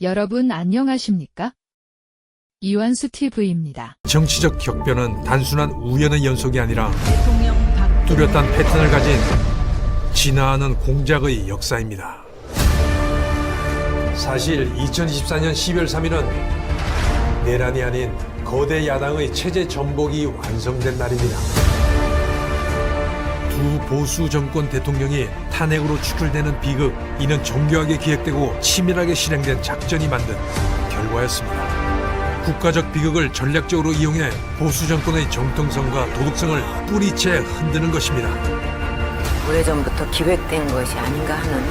여러분 안녕하십니까? 이완수 TV입니다. 정치적 격변은 단순한 우연의 연속이 아니라 대통령 뚜렷한 패턴을 가진 진화하는 공작의 역사입니다. 사실 2024년 12월 3일은 내란이 아닌 거대 야당의 체제 전복이 완성된 날입니다. 두 보수 정권 대통령이 탄핵으로 추출되는 비극, 이는 정교하게 기획되고 치밀하게 실행된 작전이 만든 결과였습니다. 국가적 비극을 전략적으로 이용해 보수 정권의 정통성과 도덕성을 뿌리채 흔드는 것입니다. 오래전부터 기획된 것이 아닌가 하는.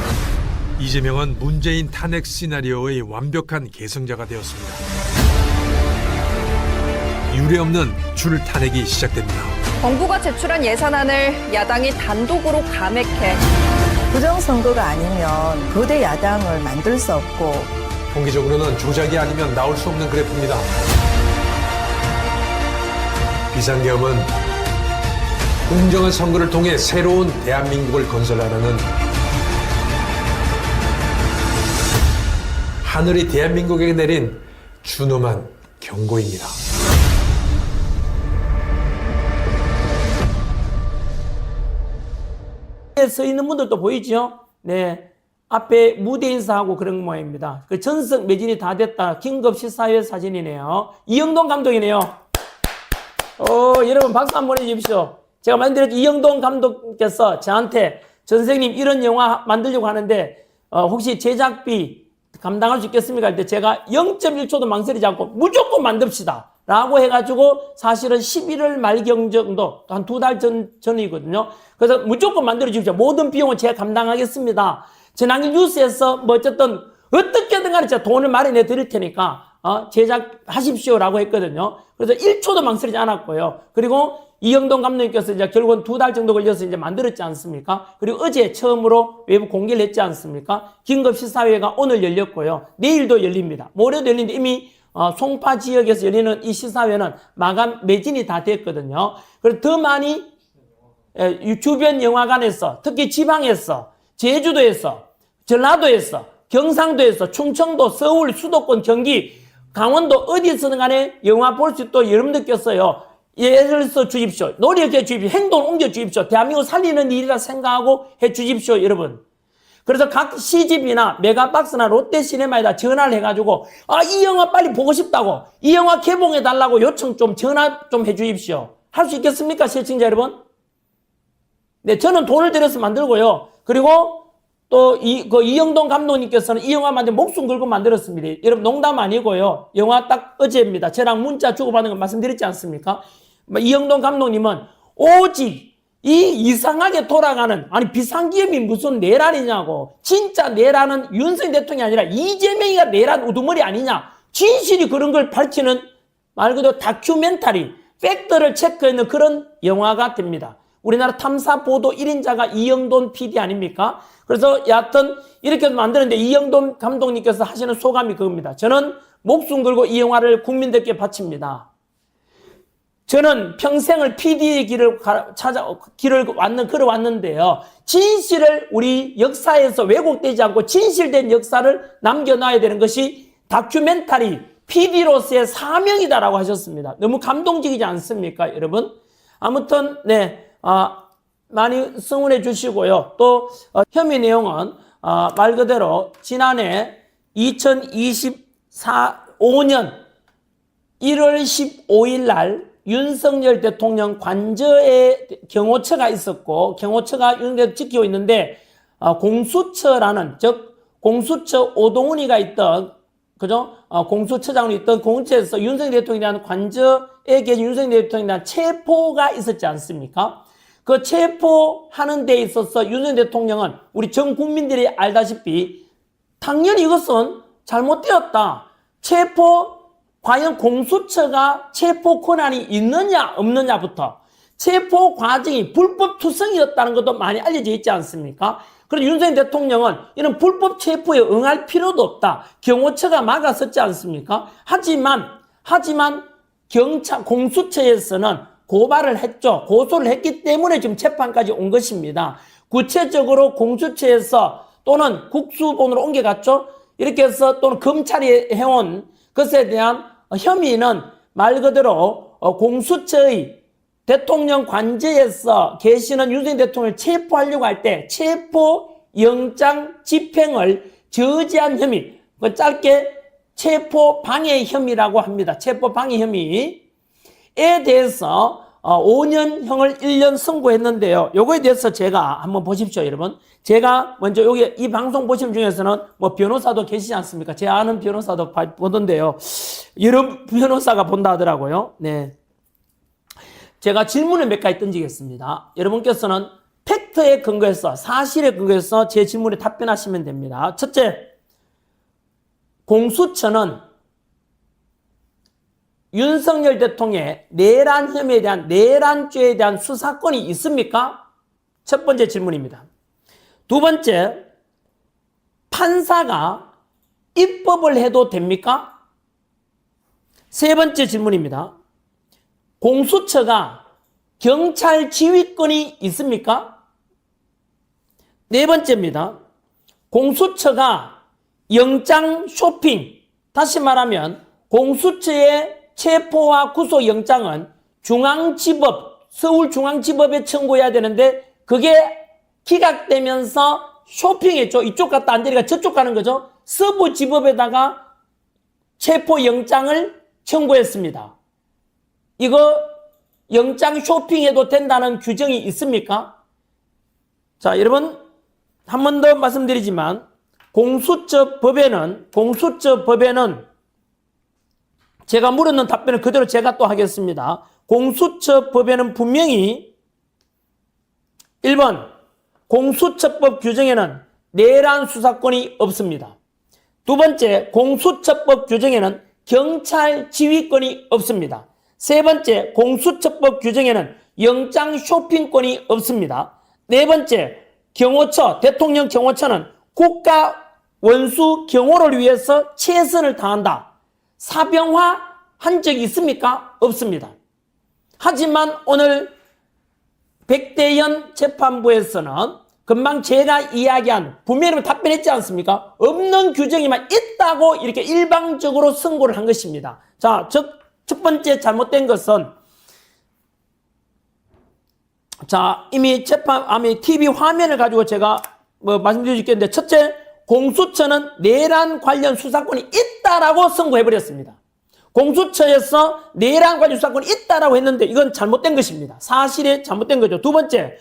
이재명은 문재인 탄핵 시나리오의 완벽한 계승자가 되었습니다. 유례없는 줄 탄핵이 시작됩니다. 정부가 제출한 예산안을 야당이 단독으로 감액해 부정선거가 아니면 거대 야당을 만들 수 없고, 통계적으로는 조작이 아니면 나올 수 없는 그래프입니다. 비상계엄은 공정한 선거를 통해 새로운 대한민국을 건설하려는 하늘이 대한민국에게 내린 준엄한 경고입니다. 서 있는 분들도 보이죠? 네. 앞에 무대 인사하고 그런 모양입니다. 그 전석 매진이 다 됐다. 긴급 시사회 사진이네요. 이영동 감독이네요. 여러분 박수 한번 해주십시오. 제가 만들었죠. 이영동 감독께서 저한테 선생님 이런 영화 만들려고 하는데 혹시 제작비 감당할 수 있겠습니까? 할 때 제가 0.1초도 망설이지 않고 무조건 만듭시다 라고 해가지고 사실은 11월 말경 정도 한 2달 전이거든요. 그래서 무조건 만들어 주십시오. 모든 비용은 제가 감당하겠습니다. 지난해 뉴스에서 뭐 어떻게든 간에 제가 돈을 마련해 드릴 테니까 제작하십시오라고 했거든요. 그래서 1초도 망설이지 않았고요. 그리고 이영동 감독님께서 이제 결국은 2달 정도 걸려서 이제 만들었지 않습니까? 그리고 어제 처음으로 외부 공개를 했지 않습니까? 긴급 시사회가 오늘 열렸고요. 내일도 열립니다. 모레도 열리는데 이미 송파 지역에서 열리는 이 시사회는 마감 매진이 다 됐거든요. 그래서 더 많이 주변 영화관에서, 특히 지방에서, 제주도에서, 전라도에서, 경상도에서, 충청도, 서울, 수도권, 경기, 강원도 어디서든 간에 영화 볼 수 있도록 여러분들께서요, 예를 써 주십시오. 노력해 주십시오. 행동을 옮겨 주십시오. 대한민국 살리는 일이라 생각하고 해 주십시오, 여러분. 그래서 각 시집이나 메가박스나 롯데시네마에다 전화를 해가지고 이 영화 빨리 보고 싶다고, 이 영화 개봉해달라고 요청 좀 전화 좀 해주십시오. 할 수 있겠습니까, 시청자 여러분? 네, 저는 돈을 들여서 만들고요. 그리고 또 이영동 감독님께서는 이 영화 만들 목숨 걸고 만들었습니다. 여러분 농담 아니고요. 영화 딱 어제입니다. 저랑 문자 주고받은 거 말씀드렸지 않습니까? 이영동 감독님은 오직 이 이상하게 돌아가는, 아니 비상기업이 무슨 내란이냐고, 진짜 내란은 윤석열 대통령이 아니라 이재명이가 내란 우두머리 아니냐, 진실이 그런 걸 밝히는 말 그대로 다큐멘터리, 팩트를 체크하는 그런 영화가 됩니다. 우리나라 탐사보도 1인자가 이영돈 PD 아닙니까? 그래서 여하튼 이렇게 만드는데 이영돈 감독님께서 하시는 소감이 그겁니다. 저는 목숨 걸고 이 영화를 국민들께 바칩니다. 저는 평생을 PD의 길을 걸어왔는데요. 진실을 우리 역사에서 왜곡되지 않고 진실된 역사를 남겨놔야 되는 것이 다큐멘터리 PD로서의 사명이다라고 하셨습니다. 너무 감동적이지 않습니까, 여러분? 아무튼 네, 많이 성원해 주시고요. 또 혐의 내용은 말 그대로 지난해 2025년 1월 15일 날 윤석열 대통령 관저에 경호처가 있었고, 경호처가 윤석열 지키고 있는데 공수처라는, 즉 공수처 오동훈이가 있던, 그죠? 공수처장으로 있던 공수처에서 윤석열 대통령에 대한 관저에 계신 윤석열 대통령에 대한 체포가 있었지 않습니까? 그 체포하는 데 있어서 윤석열 대통령은 우리 전 국민들이 알다시피 당연히 이것은 잘못되었다. 과연 공수처가 체포 권한이 있느냐 없느냐부터 체포 과정이 불법 투성이었다는 것도 많이 알려져 있지 않습니까? 그래서 윤석열 대통령은 이런 불법 체포에 응할 필요도 없다. 경호처가 막았었지 않습니까? 하지만 공수처에서는 고발을 했죠. 고소를 했기 때문에 지금 재판까지 온 것입니다. 구체적으로 공수처에서 또는 국수본으로 옮겨갔죠. 이렇게 해서 또는 검찰이 해온 것에 대한 혐의는 말 그대로 공수처의 대통령 관저에서 계시는 윤석열 대통령을 체포하려고 할 때 체포영장 집행을 저지한 혐의, 짧게 체포방해 혐의라고 합니다. 체포방해 혐의에 대해서 5년형을 1년 선고했는데요. 요거에 대해서 제가 한번 보십시오, 여러분. 제가 먼저 여기 이 방송 보시는 중에서는 뭐 변호사도 계시지 않습니까? 제 아는 변호사도 보던데요. 여러 변호사가 본다 하더라고요. 네. 제가 질문을 몇 가지 던지겠습니다. 여러분께서는 팩트에 근거해서, 사실에 근거해서 제 질문에 답변하시면 됩니다. 첫째, 공수처는 윤석열 대통령의 내란 혐의에 대한 내란죄에 대한 수사권이 있습니까? 첫 번째 질문입니다. 두 번째, 판사가 입법을 해도 됩니까? 세 번째 질문입니다. 공수처가 경찰 지휘권이 있습니까? 네 번째입니다. 공수처가 영장 쇼핑, 다시 말하면 공수처의 체포와 구속영장은 중앙지법, 서울중앙지법에 청구해야 되는데 그게 기각되면서 쇼핑했죠. 이쪽 갔다 안 되니까 저쪽 가는 거죠. 서부지법에다가 체포영장을 청구했습니다. 이거 영장 쇼핑해도 된다는 규정이 있습니까? 자, 여러분 한 번 더 말씀드리지만 공수처법에는 제가 물었는 답변을 그대로 제가 또 하겠습니다. 공수처법에는 분명히 1번 공수처법 규정에는 내란 수사권이 없습니다. 두 번째, 공수처법 규정에는 경찰 지휘권이 없습니다. 세 번째, 공수처법 규정에는 영장 쇼핑권이 없습니다. 네 번째, 경호처, 대통령 경호처는 국가 원수 경호를 위해서 최선을 다한다. 사병화 한 적이 있습니까? 없습니다. 하지만 오늘 백대현 재판부에서는 금방 제가 이야기한 분명히 답변했지 않습니까? 없는 규정이만 있다고 이렇게 일방적으로 선고를 한 것입니다. 자, 첫 번째 잘못된 것은 자, 이미 TV 화면을 가지고 제가 말씀드리겠는데 첫째, 공수처는 내란 관련 수사권이 있다라고 선고해버렸습니다. 공수처에서 내란 관련 수사권이 있다라고 했는데 이건 잘못된 것입니다. 사실에 잘못된 거죠. 두 번째,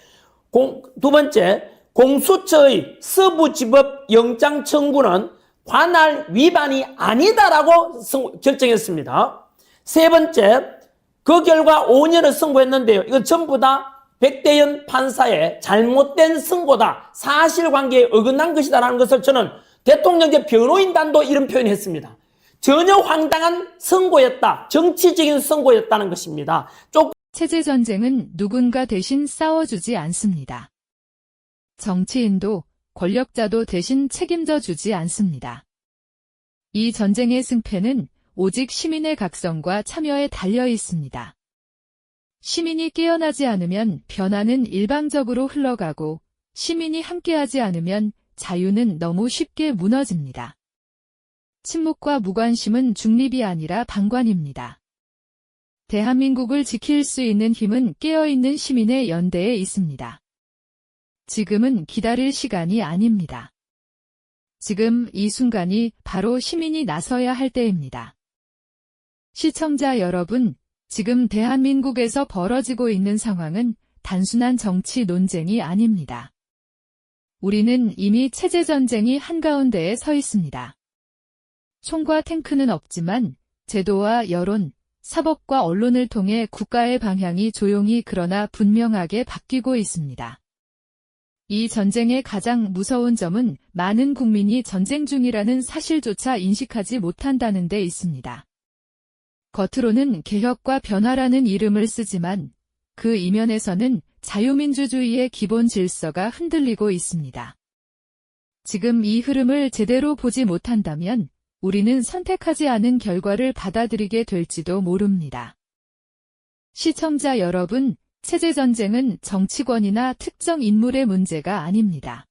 공수처의 서부지법 영장 청구는 관할 위반이 아니다라고 결정했습니다. 세 번째, 그 결과 5년을 선고했는데요. 이건 전부 다 백대현 판사의 잘못된 선고다. 사실관계에 어긋난 것이다라는 것을 저는 대통령제 변호인단도 이런 표현을 했습니다. 전혀 황당한 선고였다. 정치적인 선고였다는 것입니다. 체제전쟁은 누군가 대신 싸워주지 않습니다. 정치인도 권력자도 대신 책임져 주지 않습니다. 이 전쟁의 승패는 오직 시민의 각성과 참여에 달려 있습니다. 시민이 깨어나지 않으면 변화는 일방적으로 흘러가고 시민이 함께하지 않으면 자유는 너무 쉽게 무너집니다. 침묵과 무관심은 중립이 아니라 방관입니다. 대한민국을 지킬 수 있는 힘은 깨어있는 시민의 연대에 있습니다. 지금은 기다릴 시간이 아닙니다. 지금 이 순간이 바로 시민이 나서야 할 때입니다. 시청자 여러분, 지금 대한민국에서 벌어지고 있는 상황은 단순한 정치 논쟁이 아닙니다. 우리는 이미 체제전쟁이 한가운데에 서 있습니다. 총과 탱크는 없지만 제도와 여론, 사법과 언론을 통해 국가의 방향이 조용히 그러나 분명하게 바뀌고 있습니다. 이 전쟁의 가장 무서운 점은 많은 국민이 전쟁 중이라는 사실조차 인식하지 못한다는 데 있습니다. 겉으로는 개혁과 변화라는 이름을 쓰지만 그 이면에서는 자유민주주의의 기본 질서가 흔들리고 있습니다. 지금 이 흐름을 제대로 보지 못한다면 우리는 선택하지 않은 결과를 받아들이게 될지도 모릅니다. 시청자 여러분, 체제전쟁은 정치권이나 특정 인물의 문제가 아닙니다.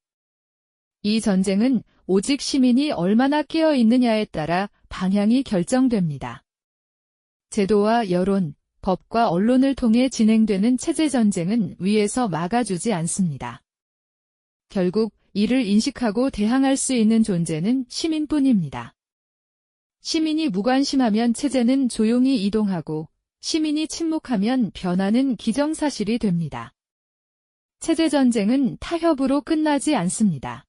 이 전쟁은 오직 시민이 얼마나 깨어 있느냐에 따라 방향이 결정됩니다. 제도와 여론, 법과 언론을 통해 진행되는 체제 전쟁은 위에서 막아주지 않습니다. 결국 이를 인식하고 대항할 수 있는 존재는 시민뿐입니다. 시민이 무관심하면 체제는 조용히 이동하고 시민이 침묵하면 변화는 기정사실이 됩니다. 체제 전쟁은 타협으로 끝나지 않습니다.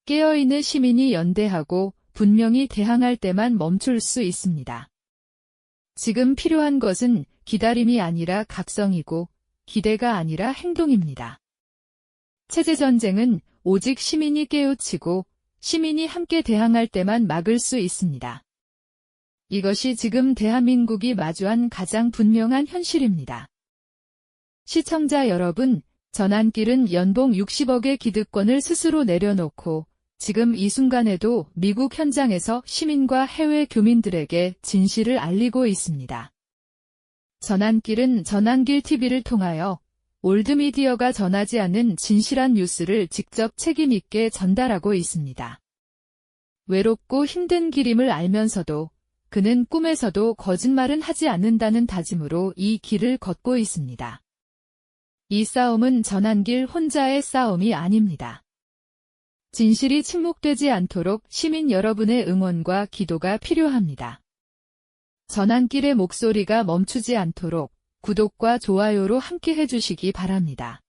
깨어있는 시민이 연대하고 분명히 대항할 때만 멈출 수 있습니다. 지금 필요한 것은 기다림이 아니라 각성이고 기대가 아니라 행동입니다. 체제 전쟁은 오직 시민이 깨우치고 시민이 함께 대항할 때만 막을 수 있습니다. 이것이 지금 대한민국이 마주한 가장 분명한 현실입니다. 시청자 여러분, 전환길은 연봉 60억의 기득권을 스스로 내려놓고 지금 이 순간에도 미국 현장에서 시민과 해외 교민들에게 진실을 알리고 있습니다. 전환길은 전환길 TV를 통하여 올드미디어가 전하지 않는 진실한 뉴스를 직접 책임있게 전달하고 있습니다. 외롭고 힘든 길임을 알면서도 그는 꿈에서도 거짓말은 하지 않는다는 다짐으로 이 길을 걷고 있습니다. 이 싸움은 전환길 혼자의 싸움이 아닙니다. 진실이 침묵되지 않도록 시민 여러분의 응원과 기도가 필요합니다. 전환길의 목소리가 멈추지 않도록 구독과 좋아요로 함께 해주시기 바랍니다.